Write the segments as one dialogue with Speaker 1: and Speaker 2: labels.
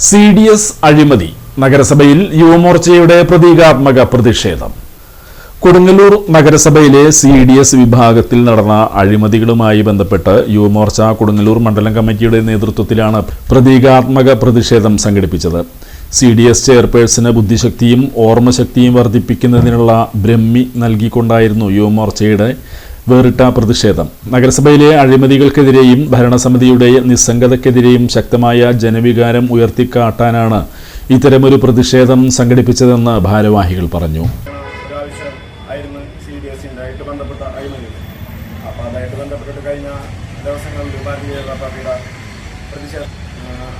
Speaker 1: CDS അഴിമതി നഗരസഭയിൽ യുവമോർച്ചയുടെ പ്രതീകാത്മക പ്രതിഷേധം. കൊടുങ്ങല്ലൂർ നഗരസഭയിലെ CDS വിഭാഗത്തിൽ നടന്ന അഴിമതികളുമായി ബന്ധപ്പെട്ട് യുവമോർച്ച കൊടുങ്ങല്ലൂർ മണ്ഡലം കമ്മിറ്റിയുടെ നേതൃത്വത്തിലാണ് പ്രതീകാത്മക പ്രതിഷേധം സംഘടിപ്പിച്ചത്. CDS ചെയർപേഴ്സന് ബുദ്ധിശക്തിയും ഓർമ്മശക്തിയും വർദ്ധിപ്പിക്കുന്നതിനുള്ള ബ്രഹ്മി നൽകിക്കൊണ്ടായിരുന്നു യുവമോർച്ചയുടെ വേറിട്ട പ്രതിഷേധം. നഗരസഭയിലെ അഴിമതികൾക്കെതിരെയും ഭരണസമിതിയുടെ നിസ്സംഗതയ്ക്കെതിരെയും ശക്തമായ ജനവികാരം ഉയർത്തിക്കാട്ടാനാണ് ഇത്തരമൊരു പ്രതിഷേധം സംഘടിപ്പിച്ചതെന്ന് ഭാരവാഹികൾ പറഞ്ഞു.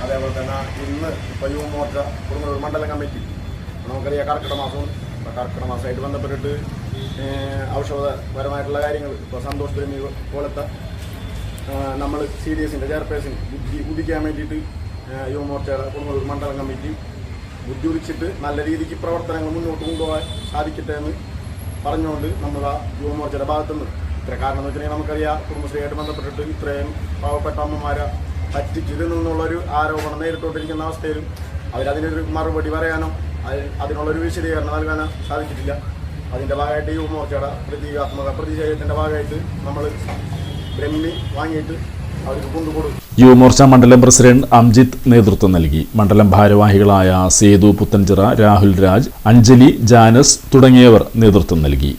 Speaker 2: അതേപോലെ തന്നെ ഇന്ന് ഇപ്പോൾ യുവമോർച്ച കൊടുങ്ങല്ലൂർ മണ്ഡലം കമ്മിറ്റി നമുക്കറിയാം കർക്കിടക മാസമായിട്ട് ബന്ധപ്പെട്ടിട്ട് ഔഷധപരമായിട്ടുള്ള കാര്യങ്ങൾ ഇപ്പോൾ സന്തോഷ് ബ്രഹ്മി പോലത്തെ നമ്മൾ CDSൻ്റെ ചെയർപേഴ്സൺ ഉദിക്കാൻ വേണ്ടിയിട്ട് യുവമോർച്ചയുടെ കൊടുങ്ങല്ലൂർ മണ്ഡലം കമ്മിറ്റി ബുദ്ധി ഉദിച്ചിട്ട് നല്ല രീതിക്ക് പ്രവർത്തനങ്ങൾ മുന്നോട്ട് കൊണ്ടുപോകാൻ സാധിക്കട്ടെ എന്ന് പറഞ്ഞുകൊണ്ട് നമ്മൾ ആ യുവമോർച്ചയുടെ ഭാഗത്തുനിന്ന് കാരണം എന്ന് വെച്ചിട്ടുണ്ടെങ്കിൽ നമുക്കറിയാം കുടുംബശ്രീയായിട്ട് ബന്ധപ്പെട്ടിട്ട് ഇത്രയും പാവപ്പെട്ട അമ്മമാരെ പറ്റിച്ചിരുന്നുള്ളൊരു ആരോപണം നേരിട്ടുകൊണ്ടിരിക്കുന്ന അവസ്ഥയിലും അവരതിനൊരു മറുപടി പറയാനോ അതിനുള്ളൊരു വിശദീകരണം നൽകാനോ സാധിച്ചിട്ടില്ല. അതിൻ്റെ ഭാഗമായിട്ട് യുവമോർച്ചയുടെ പ്രതീകാത്മക പ്രതിഷേധത്തിൻ്റെ ഭാഗമായിട്ട് നമ്മൾ ബ്രഹ്മി വാങ്ങിയിട്ട് അവർക്ക് കൊണ്ടുകൊടുക്കും.
Speaker 1: യുവമോർച്ച മണ്ഡലം പ്രസിഡന്റ് അംജിത്ത് നേതൃത്വം നൽകി. മണ്ഡലം ഭാരവാഹികളായ സേതു പുത്തൻചിറ, രാഹുൽ രാജ്, അഞ്ജലി, ജാനസ് തുടങ്ങിയവർ നേതൃത്വം നൽകി.